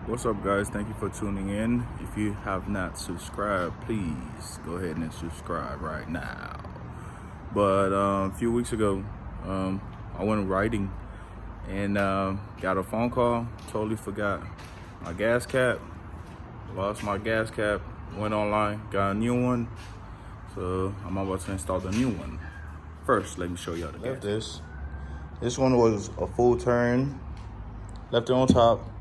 What's up, guys? Thank you for tuning in. If you have not subscribed, please go ahead and subscribe right now. But a few weeks ago, I went riding and got a phone call. Totally forgot my gas cap. Lost my gas cap. Went online, got a new one. So I'm about to install the new one. First, let me show y'all the gas. This one was a full turn. Left it on top.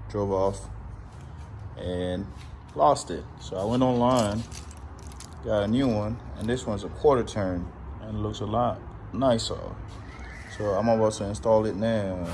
Drove off and lost it. So I went online, got a new one, and this one's a quarter turn and it looks a lot nicer. So I'm about to install it now.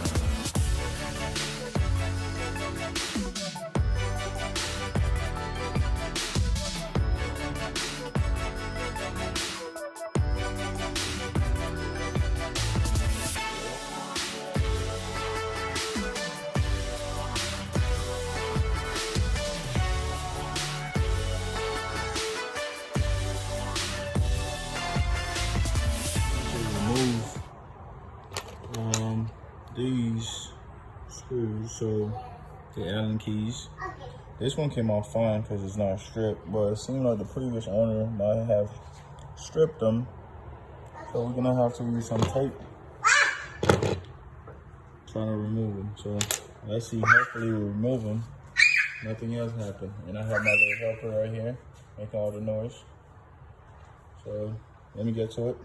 Remove these screws, so the Allen keys. This one came out fine because it's not stripped, but it seemed like the previous owner might have stripped them, so we're gonna have to use some tape trying to remove them. So let's see, hopefully we remove them, nothing else happened. And I have my little helper right here making all the noise, so let me get to it.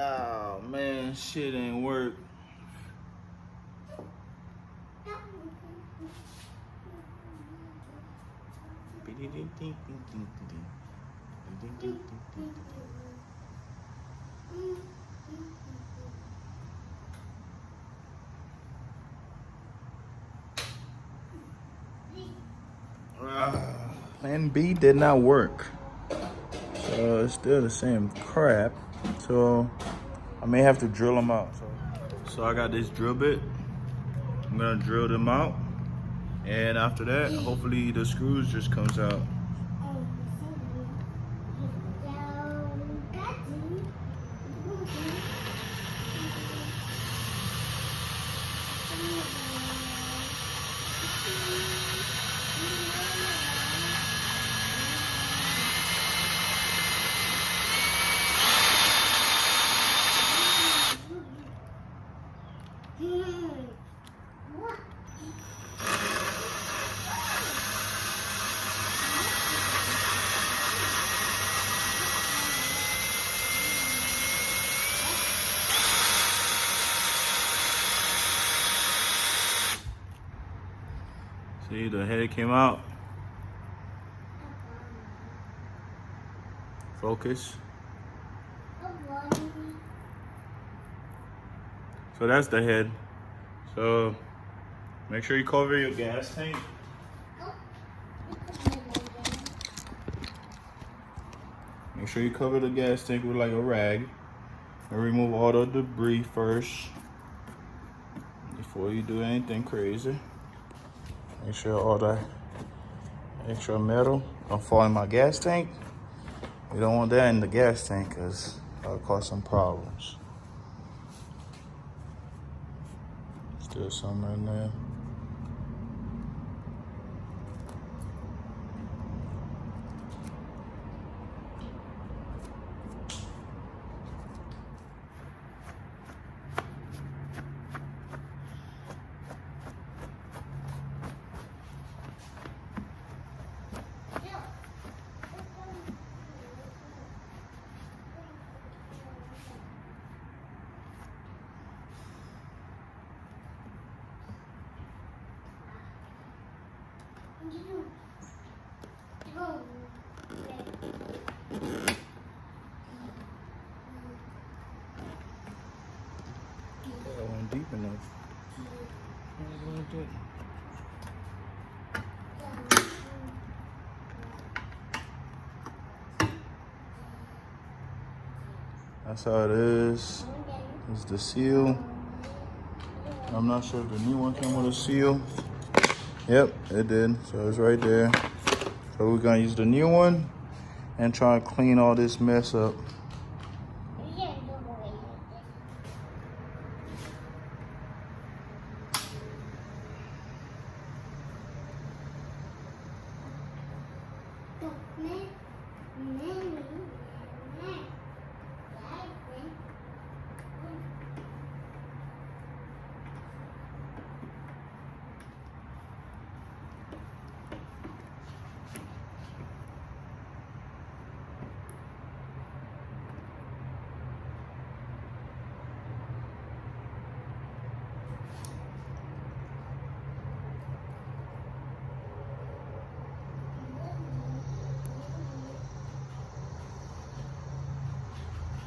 Oh man, shit ain't work. Plan B did not work. So it's still the same crap. So I may have to drill them out. So I got this drill bit. I'm gonna drill them out. And after that, hopefully the screws just comes out. See, the head came out. Focus. So that's the head. So make sure you cover your gas tank. Make sure you cover the gas tank with like a rag and remove all the debris first before you do anything crazy. Make sure all that extra metal don't fall in my gas tank. We don't want that in the gas tank because that'll cause some problems. Still some in there. That one deep enough. That's how it is. It's the seal. I'm not sure if the new one came with a seal. Yep, it did. So it's right there. So we're gonna use the new one and try to clean all this mess up.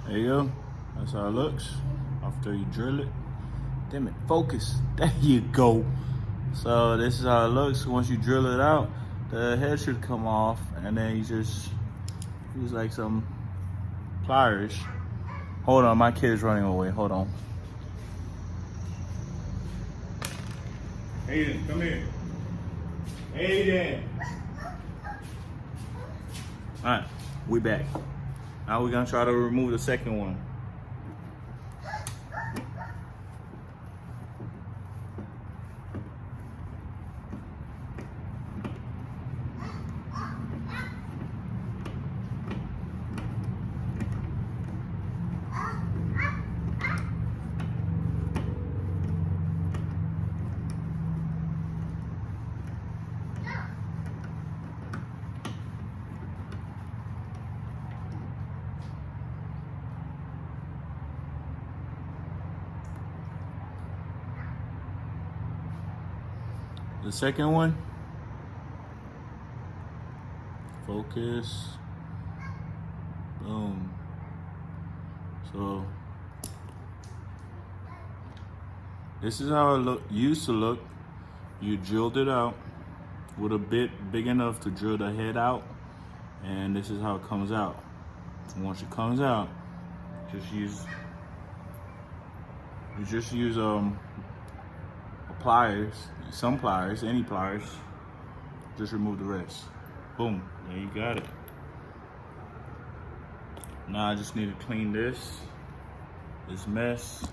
There you go. That's how it looks after you drill it. Damn it, focus. There you go. So this is how it looks once you drill it out. The head should come off, and then you just use like some pliers. Hold on, my kid is running away. Hold on. Aiden, come here. Aiden. All right, we back. Now we're gonna try to remove the second one. The second one, focus, boom. So this is how it used to look. You drilled it out with a bit big enough to drill the head out, and this is how it comes out. And once it comes out, you just use pliers, some pliers, any pliers, just remove the rest. Boom, there you got it. Now I just need to clean this mess.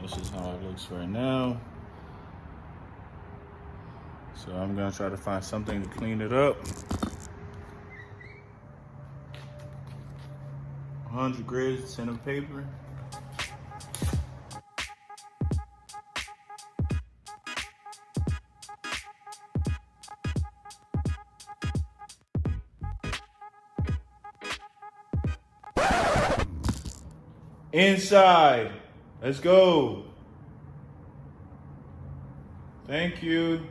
This is how it looks right now. So I'm gonna try to find something to clean it up. 100 grams of sandpaper. Inside. Let's go. Thank you.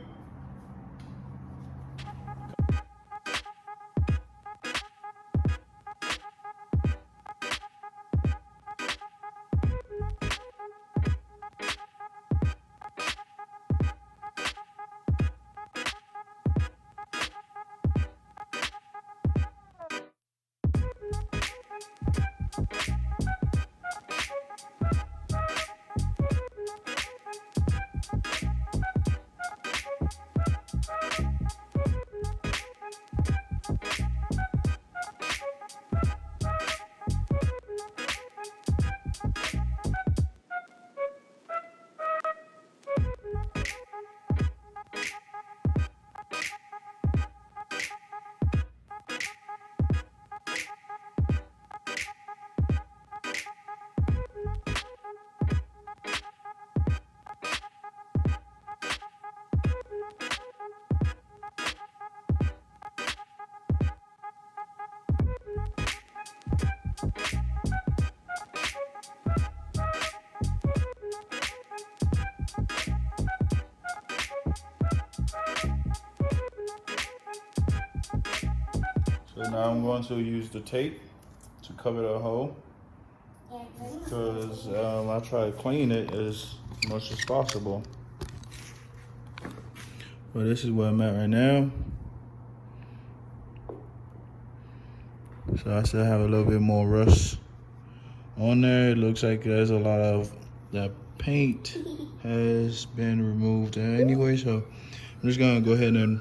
So now I'm going to use the tape to cover the hole, because I try to clean it as much as possible. But this is where I'm at right now. So I still have a little bit more rust on there. It looks like there's a lot of that paint has been removed anyway. So I'm just gonna go ahead and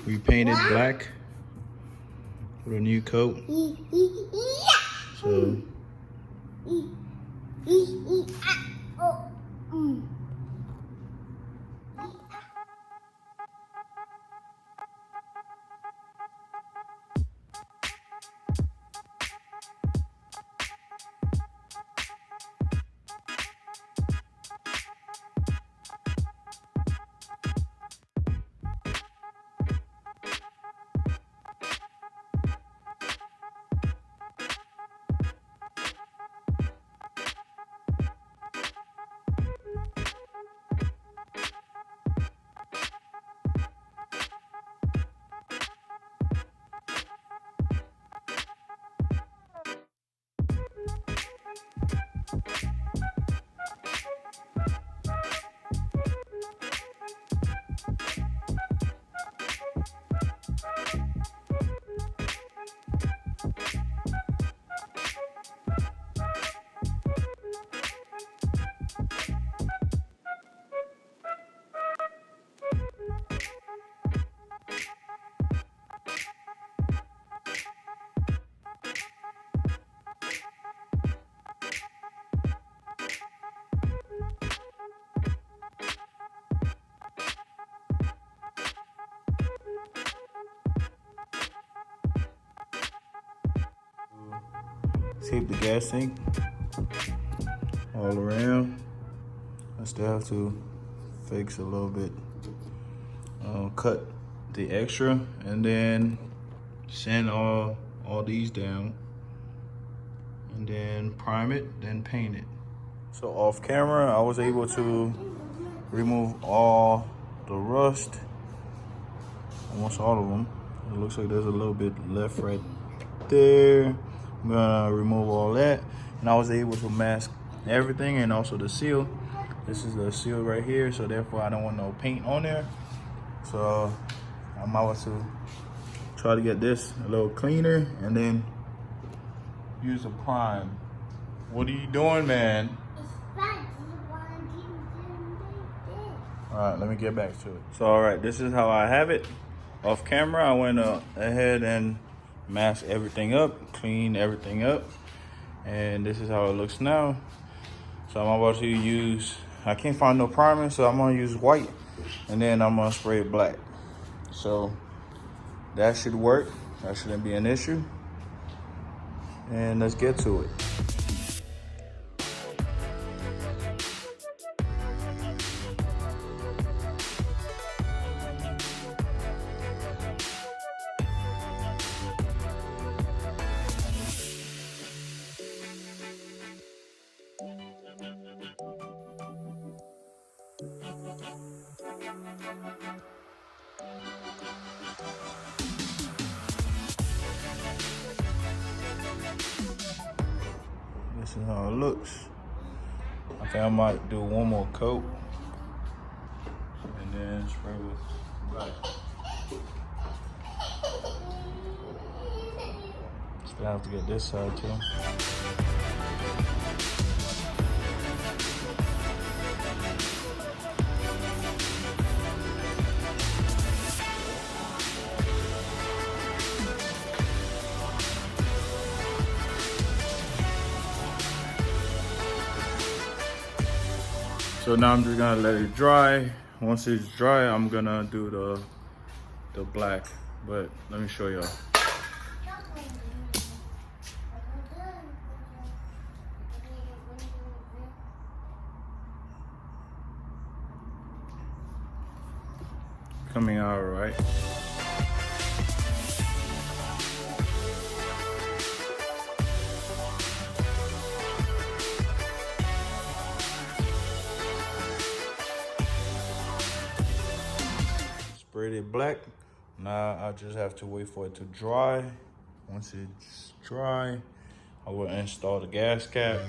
repaint it black with a new coat. So tape the gas tank all around. I still have to fix a little bit, cut the extra, and then sand all these down, and then prime it, then paint it. So off camera, I was able to remove all the rust, almost all of them. It looks like there's a little bit left right there. I'm gonna remove all that, and I was able to mask everything, and also the seal. This is the seal right here, so therefore I don't want no paint on there. So I'm about to try to get this a little cleaner and then use a prime. What are you doing, man? All right, let me get back to it. So all right, this is how I have it. Off camera, I went ahead and masked everything up, cleaned everything up, and this is how it looks now. So I'm about to use, I can't find no primer, so I'm gonna use white, and then I'm gonna spray it black. So that should work. That shouldn't be an issue. And let's get to it. This is how it looks. I think I might do one more coat and then spray with black. Still have to get this side too. So now I'm just gonna let it dry. Once it's dry, I'm gonna do the black. But let me show y'all. Coming out all right. Sprayed it black. Now I just have to wait for it to dry, Once it's dry, I will install the gas cap.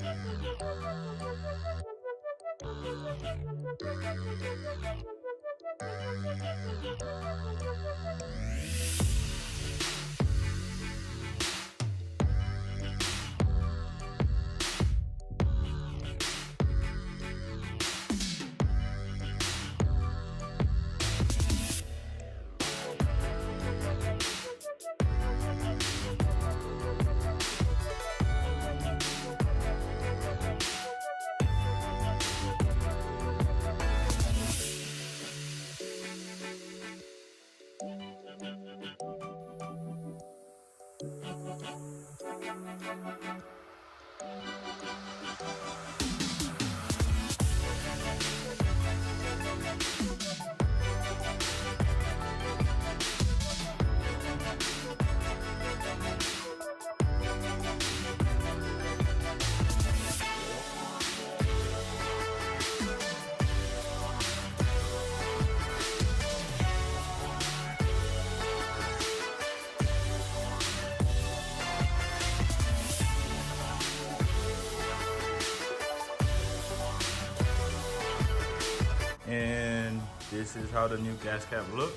And this is how the new gas cap look.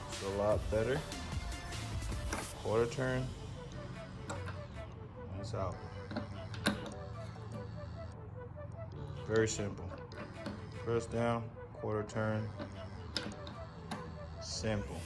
It's a lot better. Quarter turn. That's out. Very simple. Press down, quarter turn. Simple.